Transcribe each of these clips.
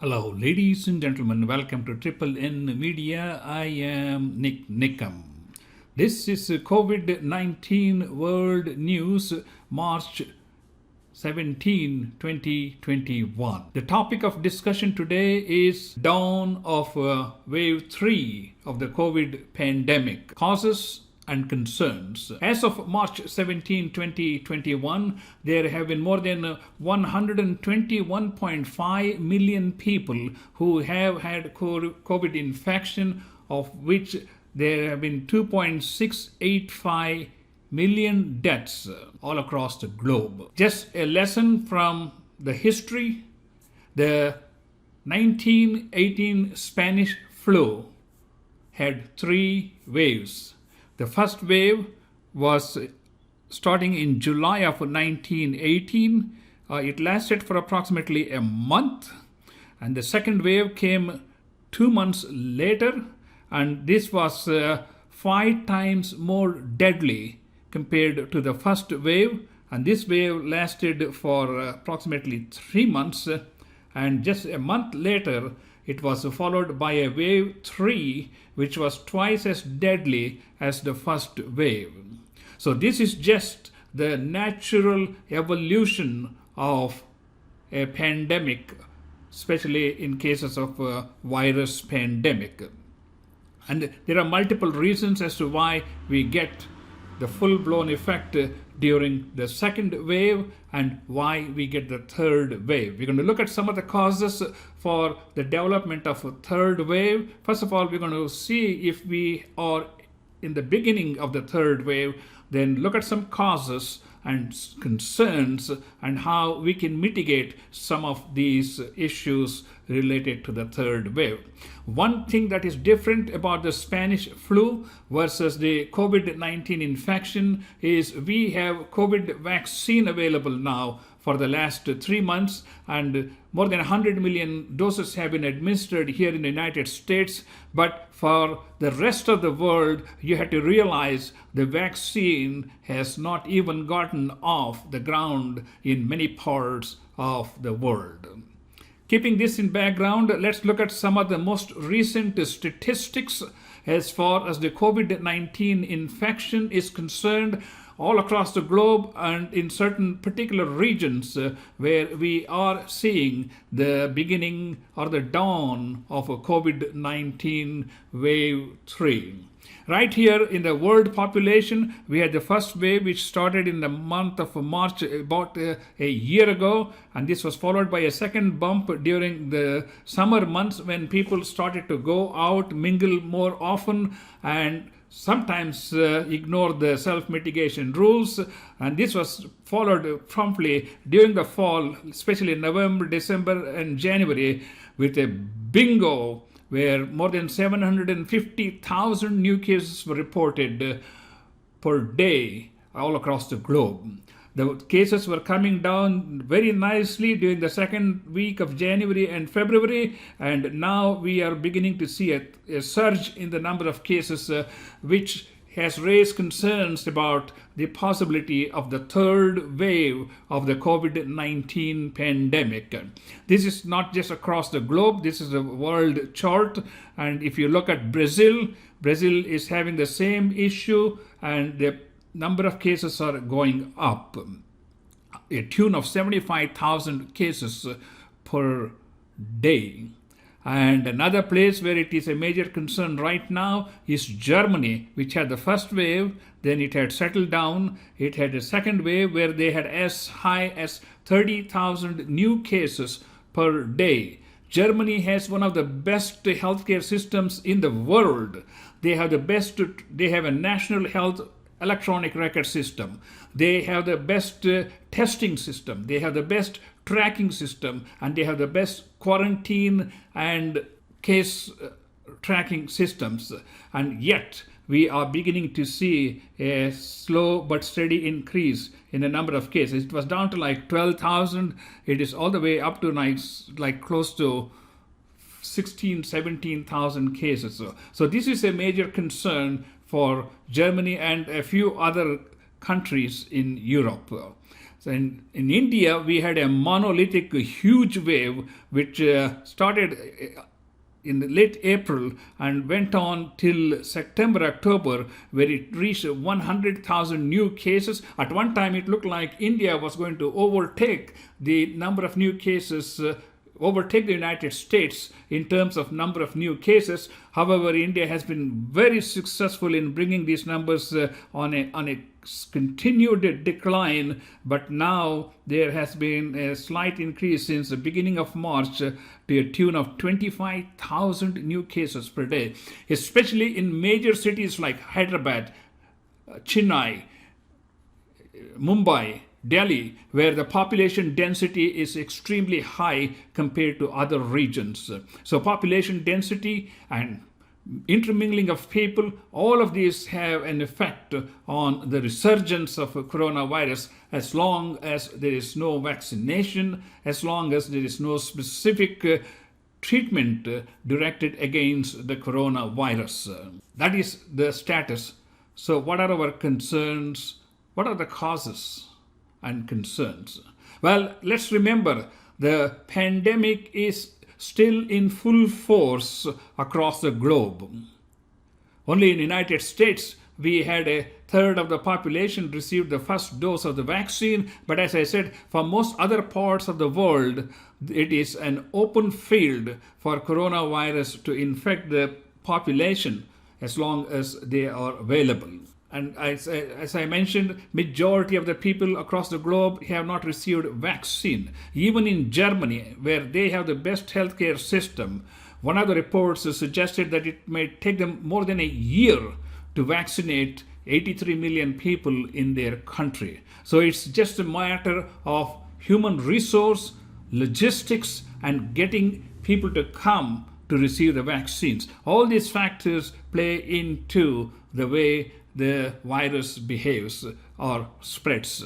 Hello, ladies and gentlemen. Welcome to Triple N Media. I am NIK NIKAM. This is COVID-19 World News, March 17, 2021. The topic of discussion today is dawn of wave 3 of the COVID pandemic, causes and concerns. As of March 17, 2021, there have been more than 121.5 million people who have had COVID infection, of which there have been 2.685 million deaths all across the globe. Just a lesson from the history: the 1918 Spanish flu had 3 waves. The first wave was starting in July of 1918. It lasted for approximately a month. And the second wave came 2 months later. And this was 5 times more deadly compared to the first wave. And this wave lasted for approximately 3 months. And just a month later, it was followed by a wave 3, which was twice as deadly as the first wave. So this is just the natural evolution of a pandemic, especially in cases of virus pandemic. And there are multiple reasons as to why we get the full-blown effect during the second wave and why we get the third wave. We're going to look at some of the causes for the development of a third wave. First of all, we're going to see if we are in the beginning of the third wave, then look at some causes and concerns and how we can mitigate some of these issues related to the third wave. One thing that is different about the Spanish flu versus the COVID-19 infection is we have COVID vaccine available now for the last 3 months, and more than 100 million doses have been administered here in the United States. But for the rest of the world, you have to realize the vaccine has not even gotten off the ground in many parts of the world. Keeping this in background, let's look at some of the most recent statistics as far as the COVID-19 infection is concerned all across the globe and in certain particular regions where we are seeing the beginning or the dawn of a COVID-19 wave 3. Right here in the world population, we had the first wave which started in the month of March about a year ago, and this was followed by a second bump during the summer months when people started to go out, mingle more often, and sometimes ignore the self-mitigation rules. And this was followed promptly during the fall, especially in November, December, and January, with a bingo where more than 750,000 new cases were reported per day all across the globe. The cases were coming down very nicely during the second week of January and February, and now we are beginning to see a surge in the number of cases, which has raised concerns about the possibility of the third wave of the COVID-19 pandemic. This is not just across the globe, this is a world chart. And if you look at Brazil is having the same issue, and the number of cases are going up, a tune of 75,000 cases per day. And another place where it is a major concern right now is Germany, which had the first wave, then it had settled down. It had a second wave where they had as high as 30,000 new cases per day. Germany has one of the best healthcare systems in the world. They have a national health electronic record system. They have the best testing system. They have the best tracking system, and they have the best quarantine and case tracking systems. And yet we are beginning to see a slow but steady increase in the number of cases. It was down to like 12,000. It is all the way up to like close to 17,000 cases. So this is a major concern for Germany and a few other countries in Europe. So in India, we had a monolithic huge wave which started in the late April and went on till September, October, where it reached 100,000 new cases. At one time, it looked like India was going to overtake the number of new cases, overtake the United States in terms of number of new cases. However, India has been very successful in bringing these numbers on a continued decline, but now there has been a slight increase since the beginning of March to a tune of 25,000 new cases per day, especially in major cities like Hyderabad, Chennai, Mumbai, Delhi, where the population density is extremely high compared to other regions. So population density and intermingling of people, all of these have an effect on the resurgence of coronavirus as long as there is no vaccination, as long as there is no specific treatment directed against the coronavirus. That is the status. So what are our concerns? What are the causes and concerns? Well, let's remember the pandemic is still in full force across the globe. Only in the United States, we had a third of the population received the first dose of the vaccine. But as I said, for most other parts of the world, it is an open field for coronavirus to infect the population as long as they are available. And as I mentioned, majority of the people across the globe have not received vaccine. Even in Germany, where they have the best healthcare system, one of the reports suggested that it may take them more than a year to vaccinate 83 million people in their country. So it's just a matter of human resource, logistics, and getting people to come to receive the vaccines. All these factors play into the way the virus behaves or spreads.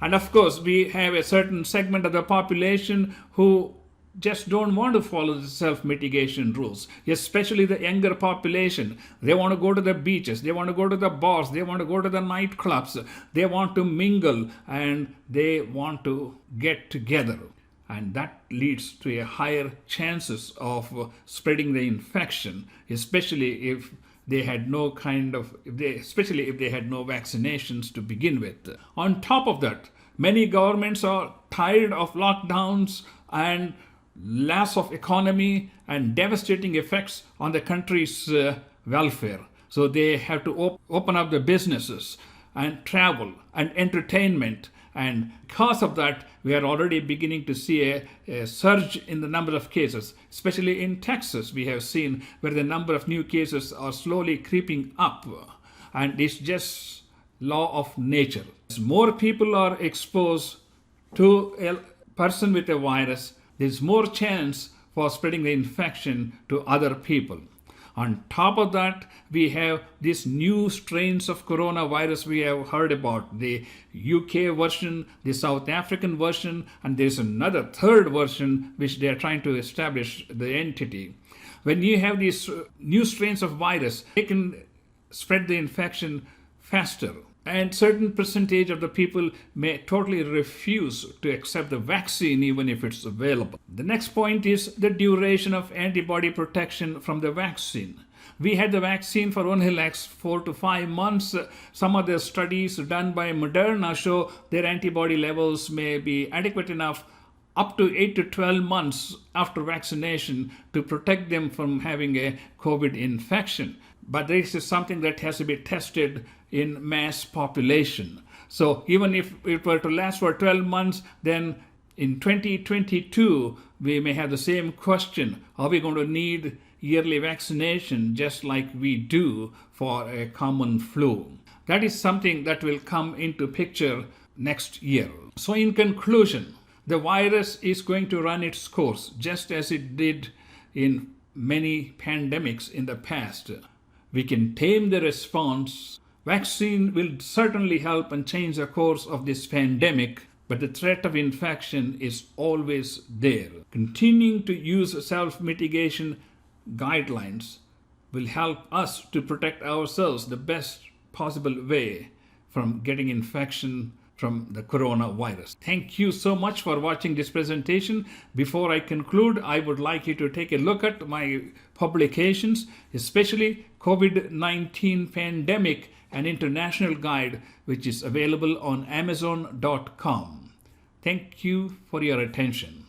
And of course, we have a certain segment of the population who just don't want to follow the self-mitigation rules, especially the younger population. They want to go to the beaches, they want to go to the bars, they want to go to the nightclubs, they want to mingle, and they want to get together. And that leads to a higher chances of spreading the infection, especially if they had no especially if they had no vaccinations to begin with. On top of that, many governments are tired of lockdowns and loss of economy and devastating effects on the country's welfare. So they have to open up the businesses and travel and entertainment. And because of that, we are already beginning to see a surge in the number of cases, especially in Texas. We have seen where the number of new cases are slowly creeping up. And it's just law of nature. As more people are exposed to a person with a virus, there's more chance for spreading the infection to other people. On top of that, we have these new strains of coronavirus we have heard about, the UK version, the South African version, and there's another third version which they are trying to establish the entity. When you have these new strains of virus, they can spread the infection faster. And certain percentage of the people may totally refuse to accept the vaccine even if it's available. The next point is the duration of antibody protection from the vaccine. We had the vaccine for only like 4 to 5 months. Some of the studies done by Moderna show their antibody levels may be adequate enough up to 8 to 12 months after vaccination to protect them from having a COVID infection. But this is something that has to be tested in mass population. So even if it were to last for 12 months, then in 2022, we may have the same question. Are we going to need yearly vaccination just like we do for a common flu? That is something that will come into picture next year. So in conclusion, the virus is going to run its course just as it did in many pandemics in the past. We can tame the response. Vaccine will certainly help and change the course of this pandemic, but the threat of infection is always there. Continuing to use self-mitigation guidelines will help us to protect ourselves the best possible way from getting infection from from the coronavirus. Thank you so much for watching this presentation. Before I conclude, I would like you to take a look at my publications, especially COVID-19 Pandemic, an International Guide, which is available on Amazon.com. Thank you for your attention.